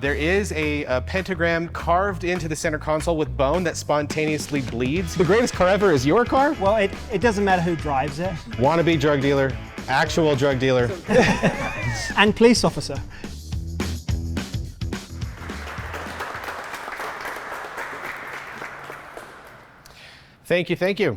There is a pentagram carved into the center console with bone that spontaneously bleeds. The greatest car ever is your car? Well, it doesn't matter who drives it. Wannabe drug dealer, actual drug dealer. And police officer. Thank you, thank you.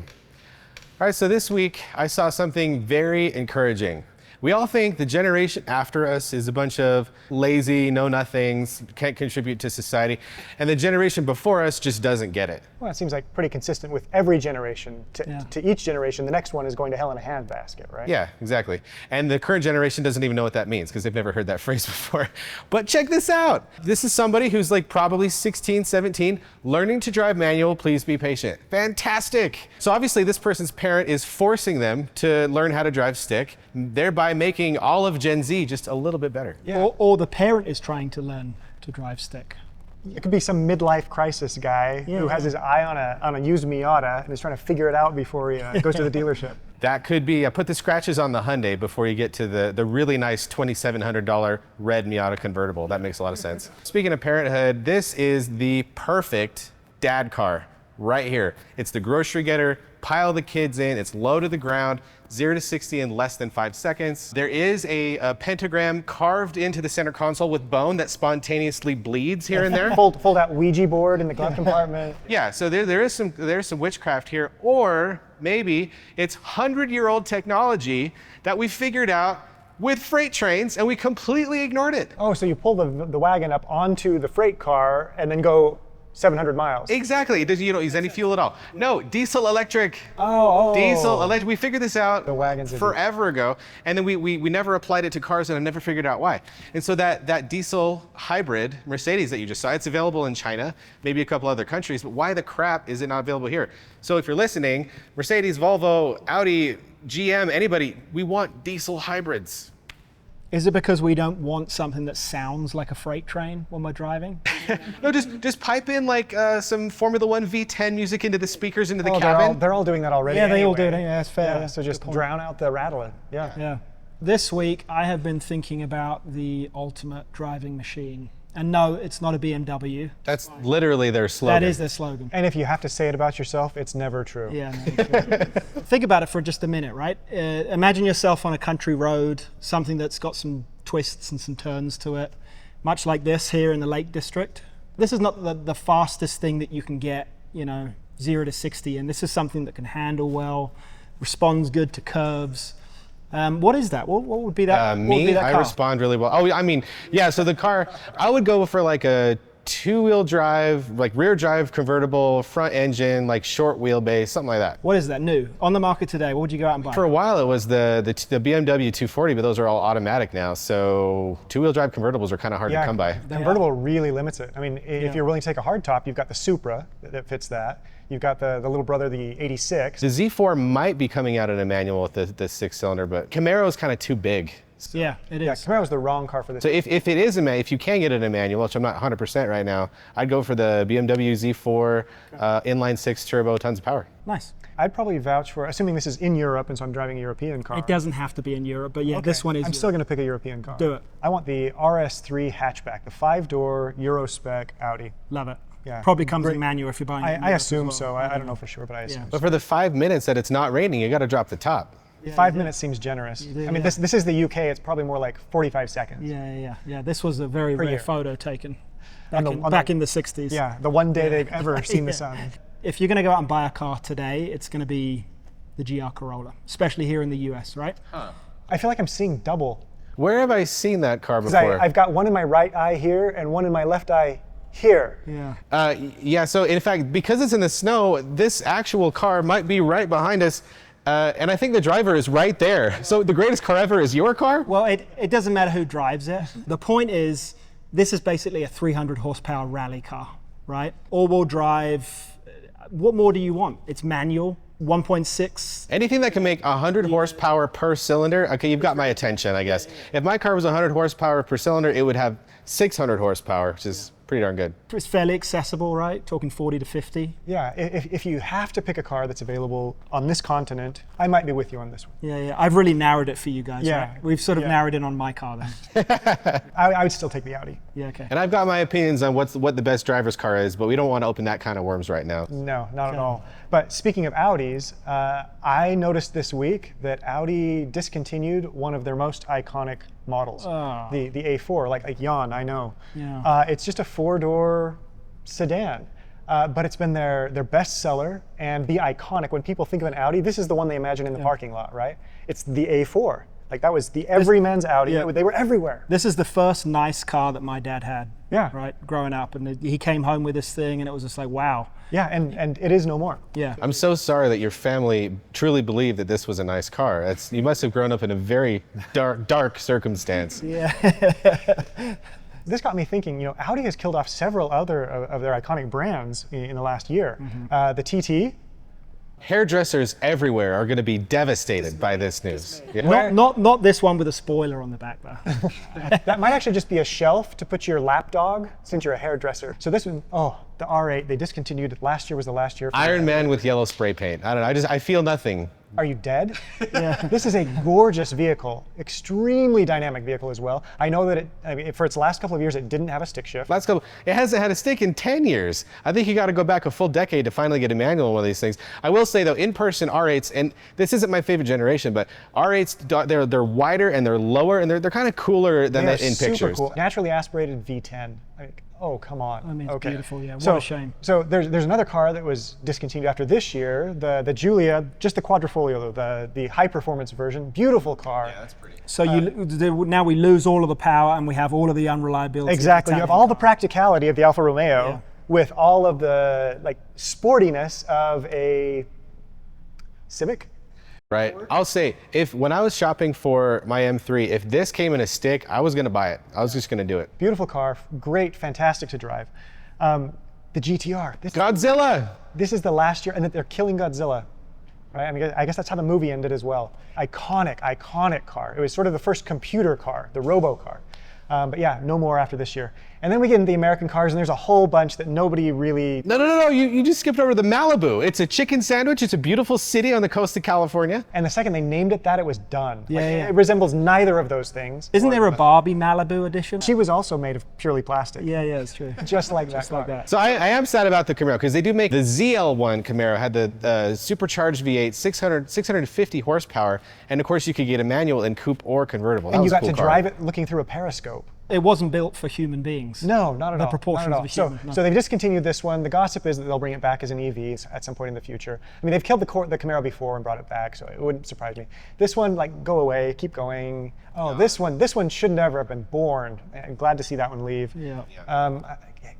All right, so this week I saw something very encouraging. We all think the generation after us is a bunch of lazy, know-nothings, can't contribute to society, and the generation before us just doesn't get it. Well, it seems like pretty consistent with every generation. To each generation, the next one is going to hell in a handbasket, right? Yeah, exactly. And the current generation doesn't even know what that means because they've never heard that phrase before. But check this out. This is somebody who's like probably 16, 17, learning to drive manual, please be patient. Fantastic. So obviously this person's parent is forcing them to learn how to drive stick, thereby making all of Gen Z just a little bit better. Yeah. Or the parent is trying to learn to drive stick. It could be some midlife crisis guy who has his eye on a used Miata and is trying to figure it out before he goes to the dealership. That could be, put the scratches on the Hyundai before you get to the really nice $2,700 red Miata convertible. That makes a lot of sense. Speaking of parenthood, this is the perfect dad car right here. It's the grocery getter, pile the kids in, it's low to the ground, 0 to 60 in less than 5 seconds. There is a pentagram carved into the center console with bone that spontaneously bleeds here and there. Fold out Ouija board in the glove compartment. Yeah, so there's some witchcraft here, or maybe it's 100-year-old technology that we figured out with freight trains and we completely ignored it. Oh, so you pull the wagon up onto the freight car and then go 700 miles. Exactly. You don't use any fuel at all. No, diesel electric. Diesel electric. We figured this out The wagons forever ago, and then we never applied it to cars, and I never figured out why. And so that diesel hybrid Mercedes that you just saw, it's available in China, maybe a couple other countries, but why the crap is it not available here? So if you're listening, Mercedes, Volvo, Audi, GM, anybody, we want diesel hybrids. Is it because we don't want something that sounds like a freight train when we're driving? No, just pipe in like some Formula One V10 music into the speakers, into the cabin. They're all doing that already. Yeah, they all anyway. do it. Yeah, that's fair. Yeah, so just drown out the rattling. Yeah. Yeah. This week, I have been thinking about the ultimate driving machine. And no, it's not a BMW. That's literally their slogan. That is their slogan. And if you have to say it about yourself, it's never true. Yeah. No, think about it for just a minute, right? Imagine yourself on a country road, something that's got some twists and some turns to it, much like this here in the Lake District. This is not the fastest thing that you can get, 0 to 60, and this is something that can handle well, responds good to curves. What is that? What would be that? Me, I respond really well. Oh, I mean, yeah, so the car, I would go for like a two-wheel drive, like rear drive convertible, front engine, like short wheelbase, something like that. What is that new? On the market today, what would you go out and buy? For a while it was the BMW 240, but those are all automatic now. So two-wheel drive convertibles are kind of hard to come by. Convertible really limits it. I mean, if you're willing to take a hard top, you've got the Supra that fits that. You've got the little brother, the 86. The Z4 might be coming out in a manual with the 6-cylinder, but Camaro is kind of too big. So. Yeah, it is. Yeah, Camaro's the wrong car for this. So if it is if you can get it in a manual, which I'm not 100% right now, I'd go for the BMW Z4 inline 6 turbo, tons of power. Nice. I'd probably vouch for, assuming this is in Europe and so I'm driving a European car. It doesn't have to be in Europe, but yeah, Okay. this one is. I'm still going to pick a European car. Do it. I want the RS3 hatchback, the 5-door Euro spec Audi. Love it. Yeah. Probably comes in manual if you're buying it. I assume so. I don't know for sure, but I assume so. But for the 5 minutes that it's not raining, you got to drop the top. 5 minutes seems generous. I mean, this is the UK. It's probably more like 45 seconds. Yeah. This was a very rare photo taken back in the 60s. Yeah, the one day they've ever seen the sun. If you're going to go out and buy a car today, it's going to be the GR Corolla, especially here in the US, right? I feel like I'm seeing double. Where have I seen that car before? I've got one in my right eye here and one in my left eye here. Yeah. Yeah, so in fact, because it's in the snow, this actual car might be right behind us. And I think the driver is right there. So the greatest car ever is your car? Well, it doesn't matter who drives it. The point is, this is basically a 300 horsepower rally car, right? All-wheel drive. What more do you want? It's manual, 1.6. Anything that can make 100 horsepower per cylinder, okay, you've got my attention, I guess. If my car was 100 horsepower per cylinder, it would have 600 horsepower, which is pretty darn good. It's fairly accessible, right? Talking 40 to 50. Yeah, if you have to pick a car that's available on this continent, I might be with you on this one. Yeah. I've really narrowed it for you guys. Yeah. Right? We've sort of narrowed in on my car then. I would still take the Audi. Yeah, okay. And I've got my opinions on what the best driver's car is, but we don't want to open that kind of worms right now. No, not at all. But speaking of Audis, I noticed this week that Audi discontinued one of their most iconic models, the A4, like Jan, I know. Yeah. It's just a 4-door sedan. But it's been their best seller and the iconic. When people think of an Audi, this is the one they imagine in the parking lot, right? It's the A4. Like that was the everyman's Audi. Yeah. They were everywhere. This is the first nice car that my dad had. Yeah. Right, growing up, and he came home with this thing, and it was just like, wow. Yeah, and it is no more. Yeah. I'm so sorry that your family truly believed that this was a nice car. You must have grown up in a very dark circumstance. Yeah. This got me thinking, Audi has killed off several other of their iconic brands in the last year. The TT. Hairdressers everywhere are going to be devastated by this news. Yeah. Not this one with a spoiler on the back though. That might actually just be a shelf to put your lapdog, since you're a hairdresser. So this one, the R8, they discontinued. Last year was the last year. Iron Man with yellow spray paint. I don't know. I feel nothing. Are you dead? Yeah. This is a gorgeous vehicle, extremely dynamic vehicle as well. I know that for its last couple of years, it didn't have a stick shift. It hasn't had a stick in 10 years. I think you got to go back a full decade to finally get a manual on one of these things. I will say though, in-person R8s, and this isn't my favorite generation, but R8s, they're wider and they're lower and they're kind of cooler than that in super pictures. Cool. Naturally aspirated V10. Oh, come on. I mean, it's beautiful, yeah. What So a shame. So there's another car that was discontinued after this year, the Giulia, just the Quadrifoglio, the high-performance version. Beautiful car. Yeah, that's pretty. So now we lose all of the power and we have all of the unreliability. Exactly. You have all the practicality of the Alfa Romeo with all of the sportiness of a Civic. Right. I'll say, when I was shopping for my M3, if this came in a stick, I was going to buy it. I was just going to do it. Beautiful car, great, fantastic to drive. The GTR. Godzilla! This is the last year, and they're killing Godzilla. Right? I mean, I guess that's how the movie ended as well. Iconic car. It was sort of the first computer car, the robo car. But yeah, no more after this year. And then we get into the American cars, and there's a whole bunch that nobody really... No. You just skipped over the Malibu. It's a chicken sandwich. It's a beautiful city on the coast of California. And the second they named it that, it was done. Yeah. It resembles neither of those things. Isn't there a Barbie Malibu edition? She was also made of purely plastic. Yeah, it's true. Just like that. Just like that. So I am sad about the Camaro, because they do make the ZL1 Camaro, had the supercharged V8, 650 horsepower, and of course you could get a manual in coupe or convertible. And you got to drive it looking through a periscope. It wasn't built for human beings. No, not at all. The proportions of a human. So they've discontinued this one. The gossip is that they'll bring it back as an EV at some point in the future. I mean, they've killed the Camaro before and brought it back, so it wouldn't surprise me. This one, go away, keep going. Oh, this one should never have been born. I'm glad to see that one leave. Yeah.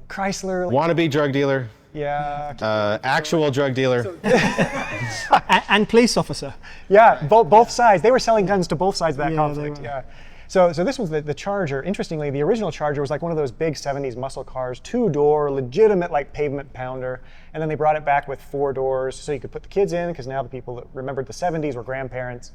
Chrysler. Wannabe drug dealer. Yeah. Actual drug dealer. and police officer. Yeah, both sides. They were selling guns to both sides of that conflict. They were. Yeah. So this one's the Charger. Interestingly, the original Charger was like one of those big 70s muscle cars, 2-door, legitimate pavement pounder. And then they brought it back with 4 doors so you could put the kids in, because now the people that remembered the 70s were grandparents.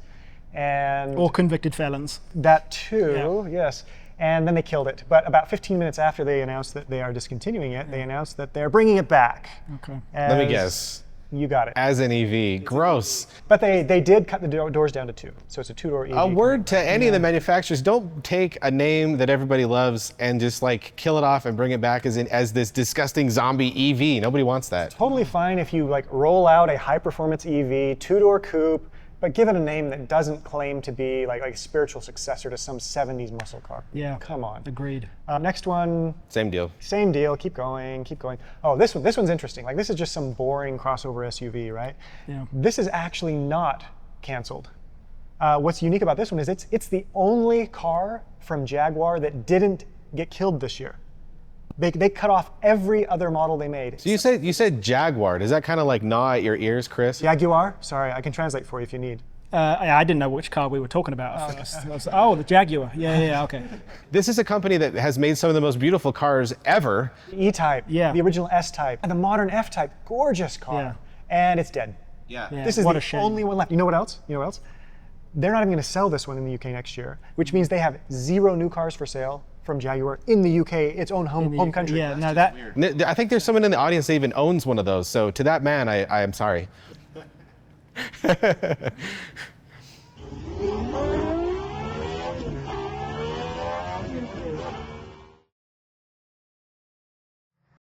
Or convicted felons. That too, yes. And then they killed it. But about 15 minutes after they announced that they are discontinuing it, they announced that they're bringing it back. Okay. Let me guess. You got it. As an EV. Gross. But they did cut the doors down to 2. So it's a 2-door EV. A word to any of the manufacturers, don't take a name that everybody loves and just kill it off and bring it back as this disgusting zombie EV. Nobody wants that. Totally fine if you roll out a high-performance EV, 2-door coupe, but give it a name that doesn't claim to be like a spiritual successor to some 70s muscle car. Yeah. Come on. Agreed. Next one. Same deal. Same deal. Keep going. Oh, this one's interesting. This is just some boring crossover SUV, right? Yeah. This is actually not canceled. What's unique about this one is it's the only car from Jaguar that didn't get killed this year. They cut off every other model they made. So you said Jaguar. Does that kind of gnaw at your ears, Chris? Jaguar? Sorry, I can translate for you if you need. I didn't know which car we were talking about at first. The Jaguar. Yeah, okay. This is a company that has made some of the most beautiful cars ever. E-Type, Yeah. the original S-Type, and the modern F-Type, gorgeous car. Yeah. And it's dead. Yeah. Yeah, This is what a the shame. only one left. You know what else? They're not even going to sell this one in the UK next year, which means they have 0 new cars for sale from Jaguar in the UK, its own home country. Yeah, no, that. I think there's someone in the audience that even owns one of those. So to that man, I am sorry.